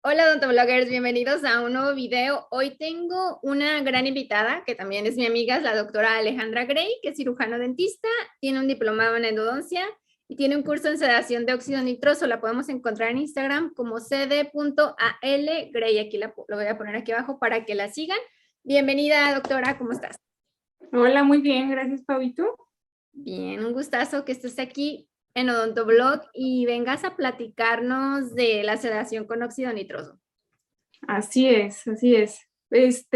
Hola odontobloggers, bienvenidos a un nuevo video. Hoy tengo una gran invitada que también es mi amiga, es la doctora Alejandra Gray, que es cirujano dentista, tiene un diplomado en endodoncia y tiene un curso en sedación de óxido nitroso. La podemos encontrar en Instagram como cd.algray. Aquí lo voy a poner aquí abajo para que la sigan. Bienvenida, doctora, ¿cómo estás? Hola, muy bien, gracias, Pablito. Bien, un gustazo que estés aquí en Odontoblog y vengas a platicarnos de la sedación con óxido nitroso. Así es, así es. Pues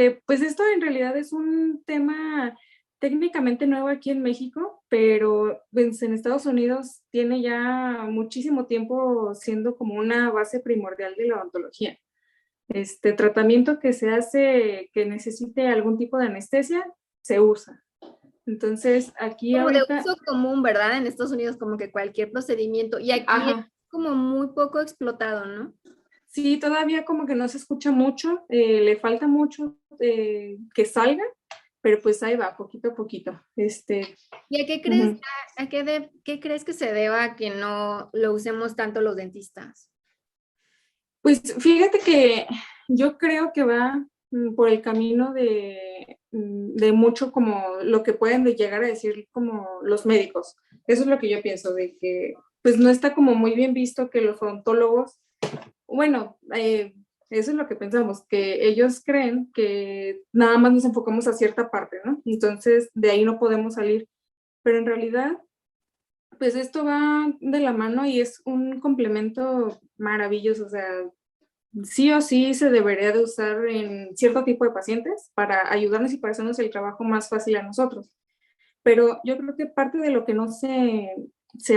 esto en realidad es un tema técnicamente nuevo aquí en México, pero pues, en Estados Unidos tiene ya muchísimo tiempo siendo como una base primordial de la odontología. Este tratamiento que se hace que necesite algún tipo de anestesia, se usa. Entonces, aquí Como de ahorita, uso común, ¿verdad? En Estados Unidos como que cualquier procedimiento y aquí es ajá, como muy poco explotado, ¿no? sí, todavía como que no se escucha mucho, le falta mucho que salga, pero pues ahí va, poquito a poquito. ¿Y a qué crees, Ujú. qué crees que se deba a que no lo usemos tanto los dentistas? Pues fíjate que yo creo que va por el camino de mucho como lo que pueden llegar a decir como los médicos. Eso es lo que yo pienso, de que pues no está como muy bien visto que los odontólogos, bueno, eso es lo que pensamos, que ellos creen que nada más nos enfocamos a cierta parte, ¿no? Entonces, de ahí no podemos salir. Pero en realidad, pues esto va de la mano y es un complemento maravilloso. O sea, sí o sí se debería de usar en cierto tipo de pacientes para ayudarnos y para hacernos el trabajo más fácil a nosotros. Pero yo creo que parte de lo que no se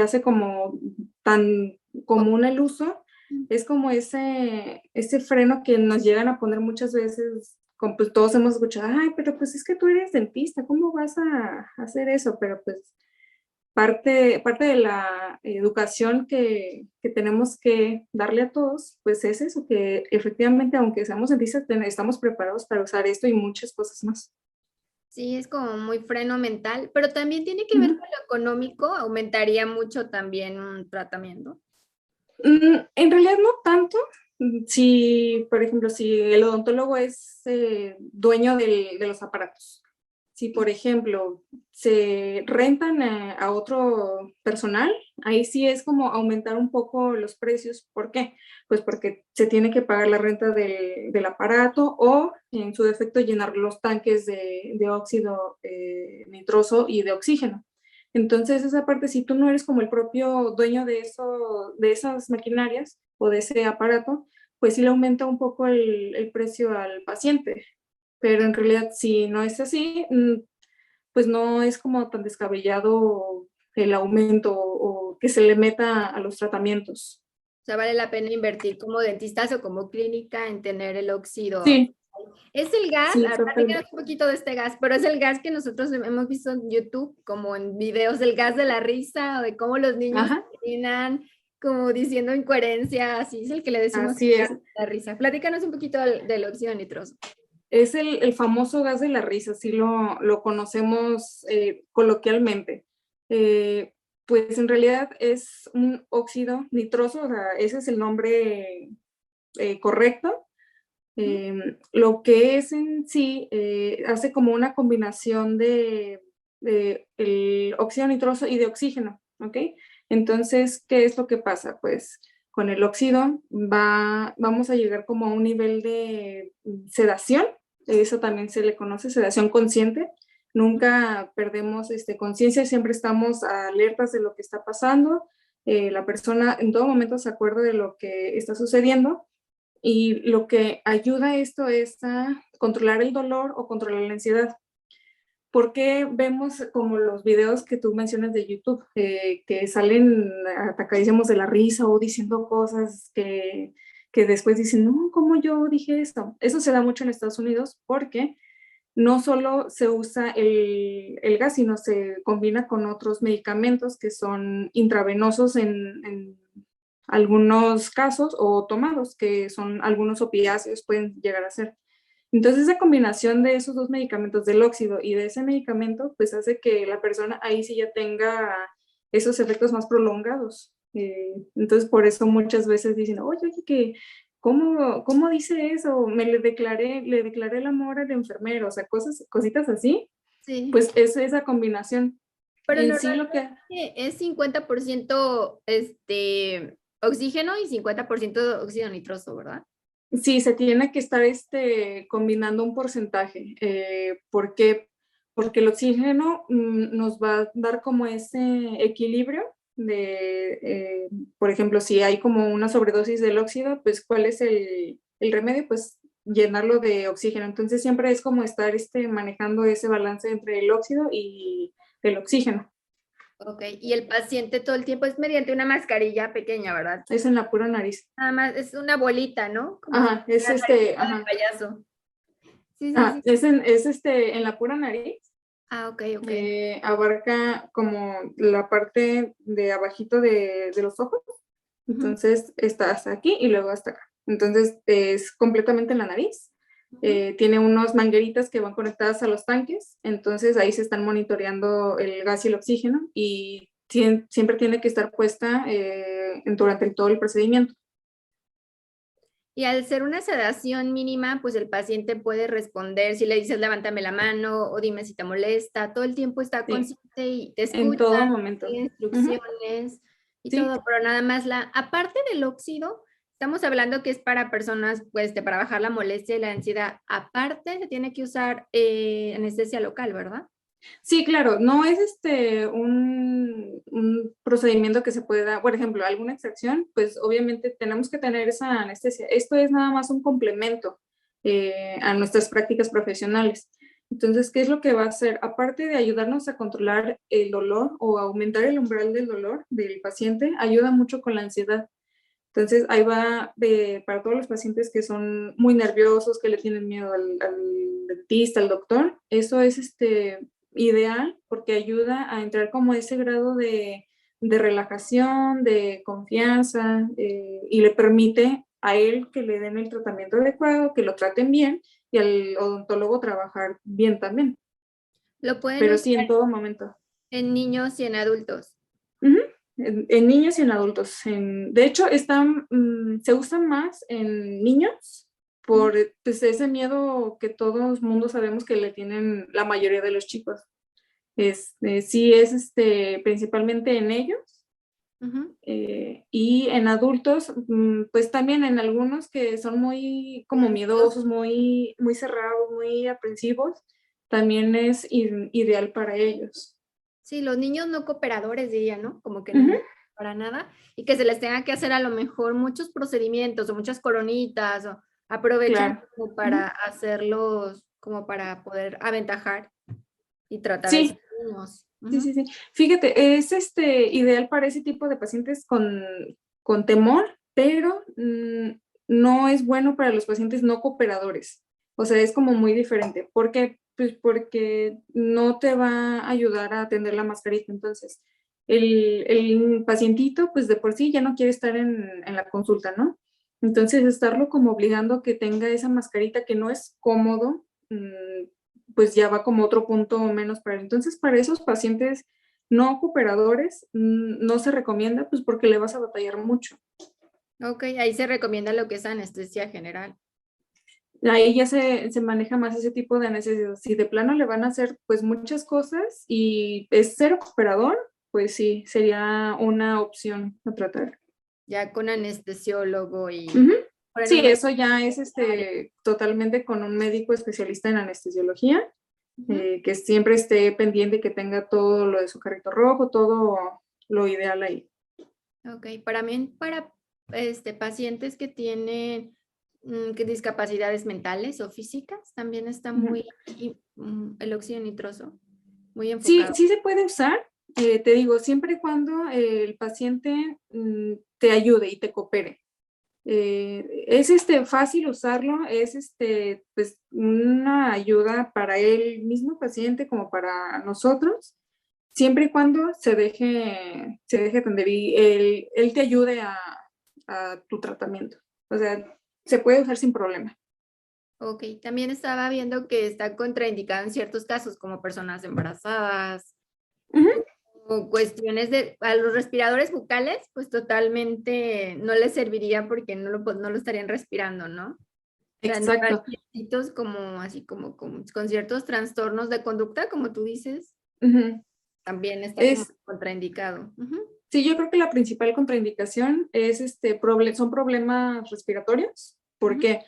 hace como tan común el uso es como ese freno que nos llegan a poner muchas veces, como pues todos hemos escuchado, ay, pero pues es que tú eres dentista, ¿cómo vas a hacer eso? Pero pues parte de la educación que tenemos que darle a todos, pues es eso, que efectivamente, aunque seamos dentistas, estamos preparados para usar esto y muchas cosas más. Sí, es como muy freno mental, pero también tiene que ver Ujú. con lo económico, aumentaría mucho también un tratamiento. En realidad no tanto. Si, por ejemplo, si el odontólogo es dueño de los aparatos, si, por ejemplo, se rentan a otro personal, ahí sí es como aumentar un poco los precios. ¿Por qué? Pues porque se tiene que pagar la renta del aparato o, en su defecto, llenar los tanques de óxido nitroso y de oxígeno. Entonces, esa parte, si tú no eres como el propio dueño de eso, de esas maquinarias o de ese aparato, pues sí le aumenta un poco el precio al paciente. Pero en realidad, si no es así, pues no es como tan descabellado el aumento o que se le meta a los tratamientos. O sea, vale la pena invertir como dentistas o como clínica en tener el óxido. Sí, Es el gas, sí, platícanos totalmente. un poquito de este gas, pero es el gas que nosotros hemos visto en YouTube, como en videos del gas de la risa o de cómo los niños Ajá, terminan como diciendo incoherencia, así es el que le decimos así gas es. de la risa. Platícanos un poquito del óxido nitroso. Es el famoso gas de la risa, así lo conocemos coloquialmente. Eh, pues en realidad es un óxido nitroso, o sea, ese es el nombre correcto. ¿Mm? Lo que es en sí hace como una combinación de el óxido nitroso y de oxígeno, ¿ok? Entonces, ¿qué es lo que pasa? Pues con el óxido vamos a llegar como a un nivel de sedación, eso también se le conoce sedación consciente. Nunca perdemos conciencia, siempre estamos alertas de lo que está pasando. La persona en todo momento se acuerda de lo que está sucediendo y lo que ayuda a esto es a controlar el dolor o controlar la ansiedad. ¿Por qué vemos como los videos que tú mencionas de YouTube, que salen atacadísimos de la risa o diciendo cosas que después dicen, no, ¿cómo yo dije esto? Eso se da mucho en Estados Unidos porque no solo se usa el gas, sino se combina con otros medicamentos que son intravenosos en algunos casos o tomados, que son algunos opiáceos, pueden llegar a ser. Entonces, esa combinación de esos dos medicamentos, del óxido y de ese medicamento, pues hace que la persona ahí sí ya tenga esos efectos más prolongados. Entonces, por eso muchas veces dicen, oye, ¿cómo dice eso? Le declaré el amor al enfermero, o sea, cositas así. Sí. Pues es esa combinación. Pero En sí lo que, normalmente es 50% oxígeno y 50% de óxido nitroso, ¿verdad? sí, se tiene que estar combinando un porcentaje. ¿Por qué? Porque el oxígeno nos va a dar como ese equilibrio por ejemplo, si hay como una sobredosis del óxido, pues ¿cuál es el remedio? Pues llenarlo de oxígeno. Entonces siempre es como estar manejando ese balance entre el óxido y el oxígeno. Ok, y el paciente todo el tiempo es mediante una mascarilla pequeña, ¿verdad? Es en la pura nariz. Nada más es una bolita, ¿no? Como si Ajá, es fuera la carita de ajá. payaso. Sí, sí, Ah, sí. es en la pura nariz. Ah, ok, ok. Abarca como la parte de abajito de los ojos. Ujú, Entonces está hasta aquí y luego hasta acá. Entonces es completamente en la nariz. ujú. Tiene unas mangueritas que van conectadas a los tanques. Entonces ahí se están monitoreando el gas y el oxígeno y siempre tiene que estar puesta durante todo el procedimiento. Y al ser una sedación mínima, pues el paciente puede responder si le dices levántame la mano o dime si te molesta. Todo el tiempo está Sí, consciente y te en escucha, todo momento. sigue Ujú, instrucciones y sí. todo, pero nada más aparte del óxido, estamos hablando que es para personas, pues, para bajar la molestia y la ansiedad. Aparte, se tiene que usar anestesia local, ¿verdad? Sí, claro, no es un procedimiento que se puede dar, por ejemplo, alguna extracción, pues obviamente tenemos que tener esa anestesia. Esto es nada más un complemento a nuestras prácticas profesionales. Entonces, ¿qué es lo que va a hacer? Aparte de ayudarnos a controlar el dolor o aumentar el umbral del dolor del paciente, ayuda mucho con la ansiedad. Entonces, ahí va para todos los pacientes que son muy nerviosos, que le tienen miedo al dentista, al doctor. Eso es ideal porque ayuda a entrar como a ese grado de relajación, de confianza y le permite a él que le den el tratamiento adecuado, que lo traten bien y al odontólogo trabajar bien también. Lo pueden Pero usar sí, en todo momento. en niños y en adultos. Ujú. En niños y en adultos. De hecho, se usan más en niños Ujú. por pues, ese miedo que todos mundo sabemos que le tienen la mayoría de los chicos. Sí es principalmente en ellos Ujú. y en adultos, pues también en algunos que son muy como miedosos, muy, muy cerrados, muy aprensivos, también es ideal para ellos. Sí, los niños no cooperadores, diría, ¿no? Como que Ujú, no para nada y que se les tenga que hacer a lo mejor muchos procedimientos o muchas coronitas o aprovechan claro. como Ujú. para hacerlos, como para poder aventajar y tratar a esos Sí, niños. sí, Ujú. sí, sí. Fíjate, es ideal para ese tipo de pacientes con temor, pero no es bueno para los pacientes no cooperadores. O sea, es como muy diferente. ¿Por qué? Pues porque no te va a ayudar a atender la mascarita. Entonces, el pacientito, pues de por sí ya no quiere estar en la consulta, ¿no? Entonces, estarlo como obligando a que tenga esa mascarita que no es cómodo, pues ya va como otro punto menos para él. Entonces, para esos pacientes no cooperadores, no se recomienda, pues porque le vas a batallar mucho. Ok, ahí se recomienda lo que es anestesia general. Ahí ya se maneja más ese tipo de necesidad. Si de plano le van a hacer pues muchas cosas y es cero cooperador, pues sí, sería una opción a tratar. Ya con anestesiólogo y Ujú. por Sí, un eso ya es totalmente con un médico especialista en anestesiología, Ujú. que siempre esté pendiente, que tenga todo lo de su carrito rojo, todo lo ideal ahí. Ok, para mí, para pacientes que tienen que discapacidades mentales o físicas, también está Ujú. muy el óxido nitroso, muy Sí, enfocado. sí se puede usar, te digo, siempre y cuando el paciente te ayude y te coopere. Es fácil usarlo, es pues una ayuda para el mismo paciente como para nosotros, siempre y cuando se deje atender y él te ayude a tu tratamiento. O sea, se puede usar sin problema. Ok, también estaba viendo que está contraindicado en ciertos casos, como personas embarazadas, Ujú. O cuestiones a los respiradores bucales, pues totalmente no les serviría porque no lo estarían respirando, ¿no? O sea, en Exacto. pacientitos como así con ciertos trastornos de conducta, como tú dices, Ujú. también está como Es, contraindicado. Ujú, sí, yo creo que la principal contraindicación es son problemas respiratorios. ¿Por ujú, qué?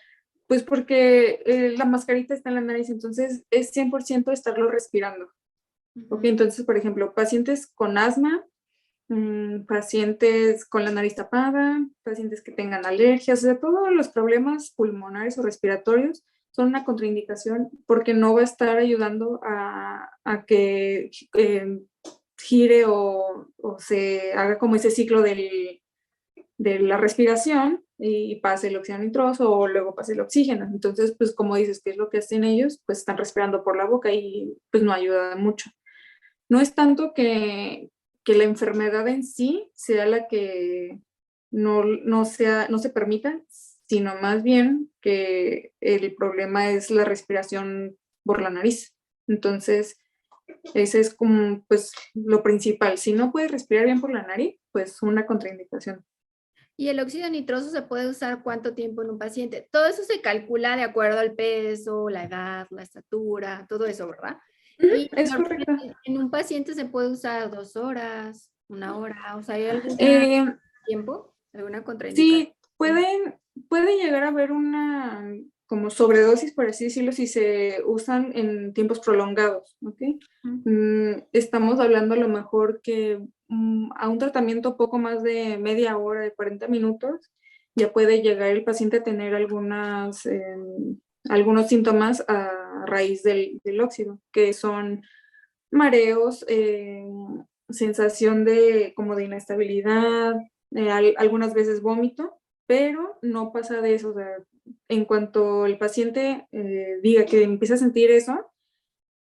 Pues porque la mascarita está en la nariz, entonces es 100% estarlo respirando. ¿Ok? ujú. Entonces, por ejemplo, pacientes con asma, pacientes con la nariz tapada, pacientes que tengan alergias, o sea, todos los problemas pulmonares o respiratorios son una contraindicación porque no va a estar ayudando a que gire o se haga como ese ciclo de la respiración y pase el óxido nitroso o luego pase el oxígeno. Entonces, pues como dices, ¿qué es lo que hacen ellos? Pues están respirando por la boca y pues no ayuda mucho. No es tanto que la enfermedad en sí sea la que no se permita, sino más bien que el problema es la respiración por la nariz. Entonces, ese es como pues lo principal. Si no puedes respirar bien por la nariz, pues una contraindicación. ¿Y el óxido nitroso se puede usar cuánto tiempo en un paciente? Todo eso se calcula de acuerdo al peso, la edad, la estatura, todo eso, ¿verdad? Ujú, Y es correcto. normalmente en un paciente se puede usar 2 horas, 1 hora, o sea, ¿hay algún Eh, tiempo, alguna contraindicación? Sí, puede llegar a haber una como sobredosis, por así decirlo, si se usan en tiempos prolongados, ¿ok? Ujú. Estamos hablando a lo mejor que a un tratamiento poco más de media hora, de 40 minutos, ya puede llegar el paciente a tener algunos síntomas a raíz del óxido, que son mareos, sensación como de inestabilidad, algunas veces vómito, pero no pasa de eso. O sea, en cuanto el paciente diga que empieza a sentir eso,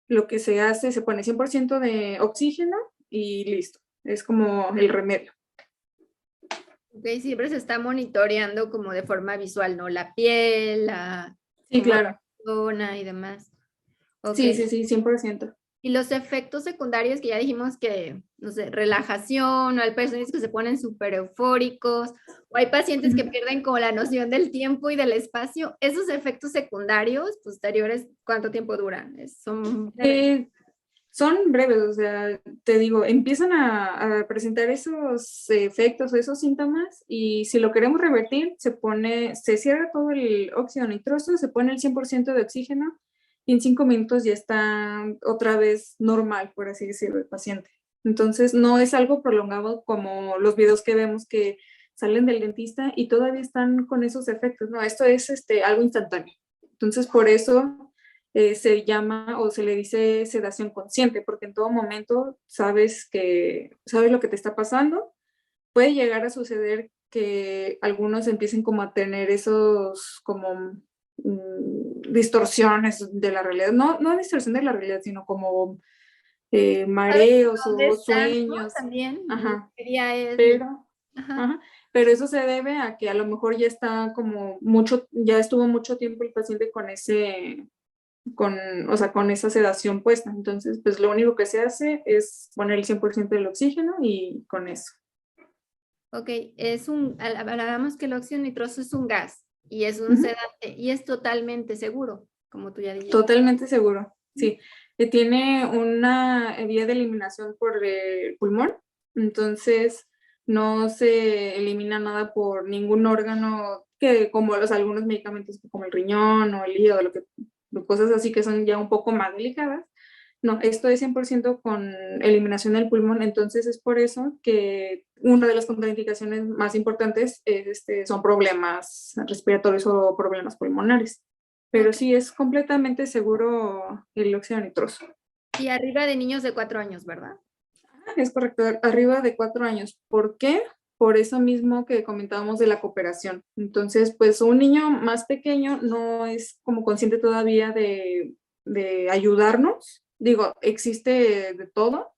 lo que se hace, se pone 100% de oxígeno y listo. Es como el remedio. Ok, siempre se está monitoreando como de forma visual, ¿no? La piel, Sí, como claro. zona y demás. Ok. Sí, sí, sí, 100%. Y los efectos secundarios que ya dijimos que, no sé, relajación, o hay pacientes que se ponen súper eufóricos, o hay pacientes que pierden como la noción del tiempo y del espacio. Esos efectos secundarios posteriores, ¿cuánto tiempo duran? Son breves. Eh, Son breves, o sea, te digo, empiezan a presentar esos efectos o esos síntomas y si lo queremos revertir, se cierra todo el óxido nitroso, se pone el 100% de oxígeno y en 5 minutos ya está otra vez normal, por así decirlo, el paciente. Entonces, no es algo prolongado como los videos que vemos que salen del dentista y todavía están con esos efectos. No, esto es algo instantáneo. Entonces, por eso se llama o se le dice sedación consciente, porque en todo momento sabes lo que te está pasando. Puede llegar a suceder que algunos empiecen como a tener esos como distorsiones de la realidad, no distorsión de la realidad, sino como ¿Sabes mareos dónde o están, no? sueños, También, ajá, ¿qué día es? pero, Ajá. ajá, pero eso se debe a que a lo mejor ya está como ya estuvo mucho tiempo el paciente o sea, con esa sedación puesta. Entonces, pues lo único que se hace es poner el 100% del oxígeno y con eso. Ok, hablábamos que el óxido nitroso es un gas y es un Ujú. sedante y es totalmente seguro, como tú ya dijiste. Totalmente seguro, sí. Tiene una vía de eliminación por el pulmón, entonces no se elimina nada por ningún órgano que como algunos medicamentos como el riñón o el hígado, cosas así que son ya un poco más delicadas. No, esto es 100% con eliminación del pulmón, entonces es por eso que una de las contraindicaciones más importantes son problemas respiratorios o problemas pulmonares. Pero Ok. sí es completamente seguro el óxido nitroso. Y arriba de niños de 4 años, ¿verdad? Es correcto, arriba de 4 años. ¿Por qué? Por eso mismo que comentábamos de la cooperación. Entonces, pues un niño más pequeño no es como consciente todavía de ayudarnos. Digo, existe de todo,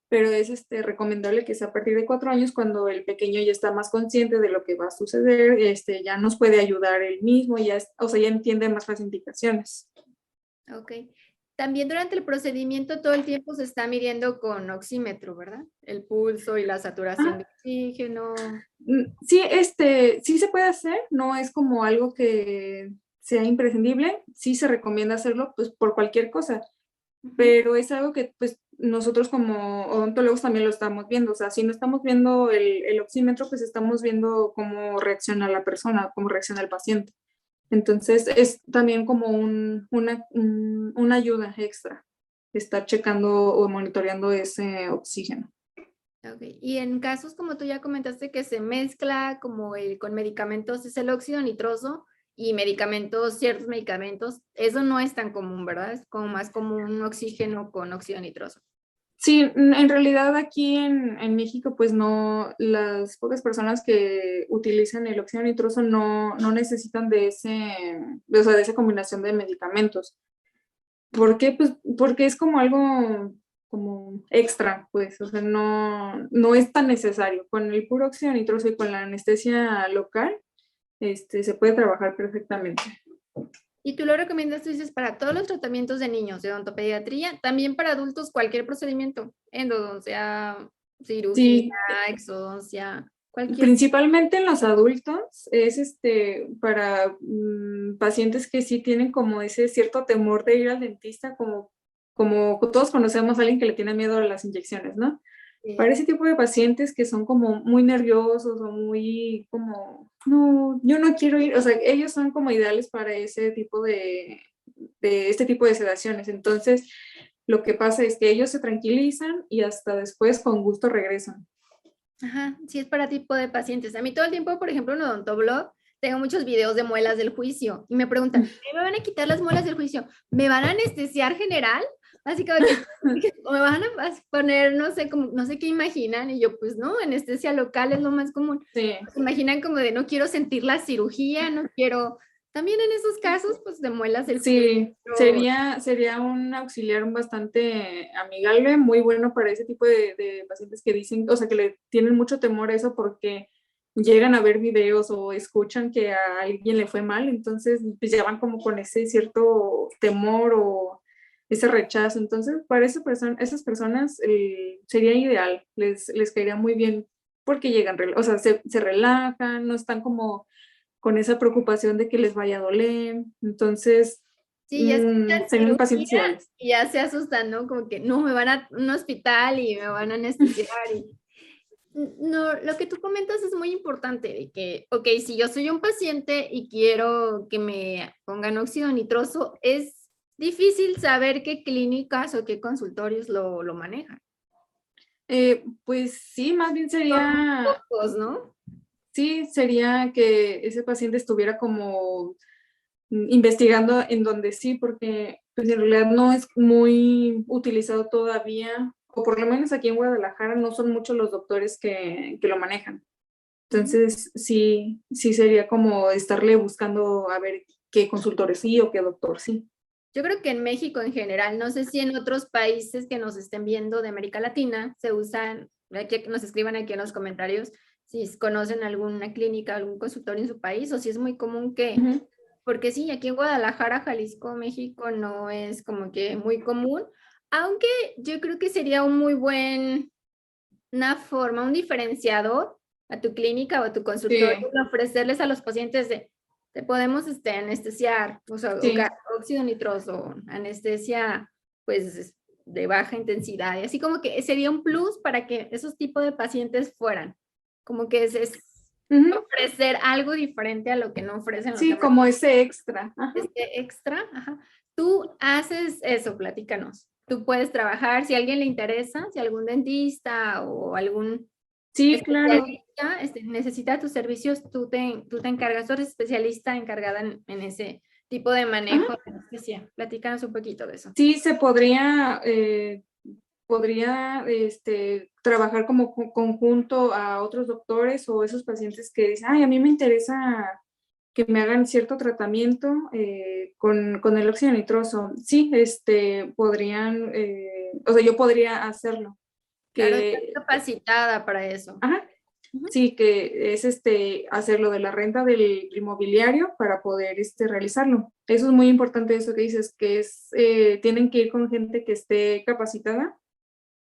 pero es recomendable que sea a partir de 4 años cuando el pequeño ya está más consciente de lo que va a suceder, ya nos puede ayudar él mismo, o sea, ya entiende más las indicaciones. Ok. También durante el procedimiento todo el tiempo se está midiendo con oxímetro, ¿verdad? El pulso y la saturación Ah, de oxígeno. sí, sí se puede hacer, no es como algo que sea imprescindible, sí se recomienda hacerlo pues por cualquier cosa, Ujú. pero es algo que pues nosotros como odontólogos también lo estamos viendo, o sea, si no estamos viendo el oxímetro, pues estamos viendo cómo reacciona la persona, cómo reacciona el paciente. Entonces es también como una ayuda extra, estar checando o monitoreando ese oxígeno. Ok. Y en casos como tú ya comentaste que se mezcla como con medicamentos, es el óxido nitroso y medicamentos, ciertos medicamentos, eso no es tan común, ¿verdad? Es como más común un oxígeno con óxido nitroso. Sí, en realidad aquí en México, pues no, las pocas personas que utilizan el óxido nitroso no necesitan o sea, de esa combinación de medicamentos. ¿Por qué? Pues porque es como algo como extra, pues, o sea, no es tan necesario. Con el puro óxido nitroso y con la anestesia local, se puede trabajar perfectamente. Y tú lo recomiendas, tú dices, para todos los tratamientos de niños de odontopediatría, también para adultos cualquier procedimiento, endodoncia, cirugía, Sí, exodoncia, cualquier. principalmente en los adultos es para pacientes que sí tienen como ese cierto temor de ir al dentista, como todos conocemos a alguien que le tiene miedo a las inyecciones, ¿no? Para ese tipo de pacientes que son como muy nerviosos o muy como, no, yo no quiero ir, o sea, ellos son como ideales para ese tipo de este tipo de sedaciones. Entonces, lo que pasa es que ellos se tranquilizan y hasta después con gusto regresan. Ajá, sí es para tipo de pacientes. A mí todo el tiempo, por ejemplo, en Odontoblog, tengo muchos videos de muelas del juicio y me preguntan, ¿me van a quitar las muelas del juicio? ¿Me van a anestesiar general? Así como que, o me van a poner, no sé, como, no sé qué imaginan. Y yo, pues no, anestesia local es lo más común. Sí. Se imaginan como de no quiero sentir la cirugía, no quiero. También en esos casos, pues de muelas del juicio. Sí, sería un auxiliar bastante amigable, muy bueno para ese tipo de pacientes que dicen, o sea, que le tienen mucho temor a eso porque llegan a ver videos o escuchan que a alguien le fue mal, entonces pues ya van como con ese cierto temor o ese rechazo. Entonces, para esas personas sería ideal, les caería muy bien porque llegan, o sea, se relajan, no están como con esa preocupación de que les vaya a doler. Entonces, Sí, ya escuchan serían cirugía pacientes ideales. y ya se asustan, ¿no? Como que no, me van a un hospital y me van a anestesiar. No, lo que tú comentas es muy importante, de que, ok, si yo soy un paciente y quiero que me pongan óxido nitroso, es difícil saber qué clínicas o qué consultorios lo manejan. Pues sí, más bien Son sería, pocos, ¿no? sí, sería que ese paciente estuviera como investigando en donde sí, porque pues, en realidad no es muy utilizado todavía, o por lo menos aquí en Guadalajara no son muchos los doctores que lo manejan. Ujú. Entonces, sí sería como estarle buscando a ver qué consultor sí o qué doctor sí. Yo creo que en México en general, no sé si en otros países que nos estén viendo de América Latina se usan, que nos escriban aquí en los comentarios si conocen alguna clínica, algún consultorio en su país o si es muy común que, Ujú. porque sí, aquí en Guadalajara, Jalisco, México no es como que muy común, aunque yo creo que sería un muy buen, una forma, un diferenciador a tu clínica o a tu consultorio, Sí, ofrecerles a los pacientes de, te podemos anestesiar, o sea, sí. óxido nitroso, anestesia, pues, de baja intensidad, y así como que sería un plus para que esos tipos de pacientes fueran, como que es Ujú. ofrecer algo diferente a lo que no ofrecen los Sí, demás. como ese extra. Ajá. Este extra, ajá. Tú haces eso, platícanos. Tú puedes trabajar, si a alguien le interesa, si algún dentista o algún Sí, claro. especialista necesita tus servicios, tú te encargas, tú eres especialista encargada en ese tipo de Ajá. manejo de anestesia. Platícanos un poquito de eso. Sí, podría trabajar como conjunto a otros doctores o esos pacientes que dicen, ay, a mí me interesa que me hagan cierto tratamiento con el óxido nitroso. Sí, o sea, yo podría hacerlo. Claro, estás Que, capacitada para eso. ajá, Sí, que es hacer lo de la renta del inmobiliario para poder realizarlo. Eso es muy importante, eso que dices, que tienen que ir con gente que esté capacitada,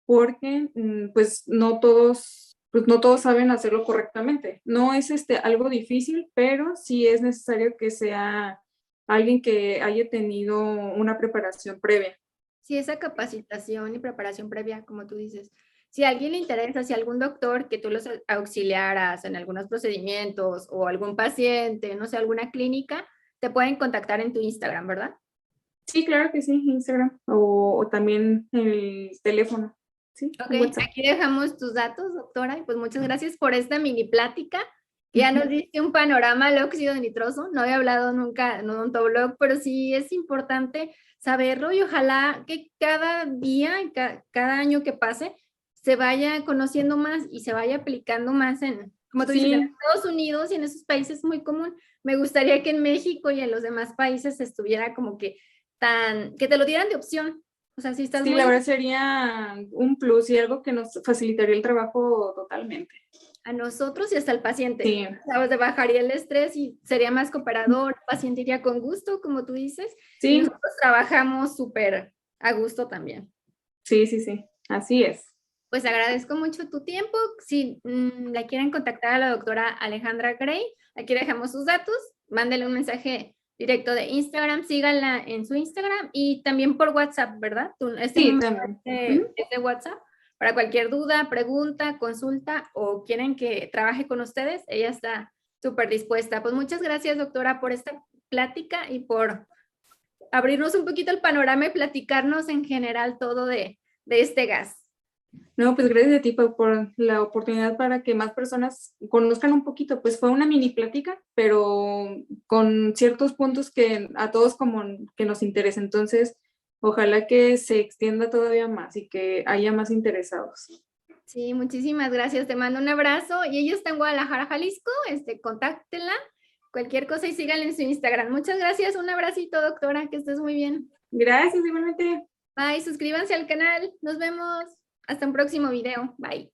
porque pues no todos saben hacerlo correctamente. No es algo difícil, pero sí es necesario que sea alguien que haya tenido una preparación previa. Sí, esa capacitación y preparación previa, como tú dices. Si a alguien le interesa, si algún doctor que tú los auxiliaras en algunos procedimientos o algún paciente, no sé, alguna clínica, te pueden contactar en tu Instagram, ¿verdad? Sí, claro que sí, Instagram o también el teléfono, sí, Ok, WhatsApp. aquí dejamos tus datos, doctora, y pues muchas gracias por esta mini plática. Ya nos diste un panorama al óxido nitroso. No había hablado nunca en un odontoblog, pero sí es importante saberlo y ojalá que cada día, cada año que pase, se vaya conociendo más y se vaya aplicando más como tú dices, en Sí, Estados Unidos y en esos países es muy común. Me gustaría que en México y en los demás países estuviera como que que te lo dieran de opción. O sea, si estás sí, la muy verdad sería un plus y algo que nos facilitaría el trabajo totalmente. a nosotros y hasta al paciente. Sí, ¿Sabes? De bajaría el estrés y sería más cooperador, el paciente iría con gusto, como tú dices, y sí, nosotros trabajamos súper a gusto también. sí, sí, sí, así es. Pues agradezco mucho tu tiempo. Si la quieren contactar a la doctora Alejandra Gray, aquí dejamos sus datos, mándele un mensaje directo de Instagram, síganla en su Instagram y también por WhatsApp, ¿verdad? Este Sí, número también. es de WhatsApp. Para cualquier duda, pregunta, consulta o quieren que trabaje con ustedes, ella está súper dispuesta. Pues muchas gracias, doctora, por esta plática y por abrirnos un poquito el panorama y platicarnos en general todo de este gas. No, pues gracias a ti por la oportunidad para que más personas conozcan un poquito. Pues fue una mini plática, pero con ciertos puntos que a todos como que nos interesa. Entonces, ojalá que se extienda todavía más y que haya más interesados. Sí, muchísimas gracias. Te mando un abrazo. Y ella está en Guadalajara, Jalisco. Contáctela. Cualquier cosa y síganla en su Instagram. Muchas gracias. Un abracito, doctora. Que estés muy bien. Gracias, igualmente. Bye. Suscríbanse al canal. Nos vemos. Hasta un próximo video. Bye.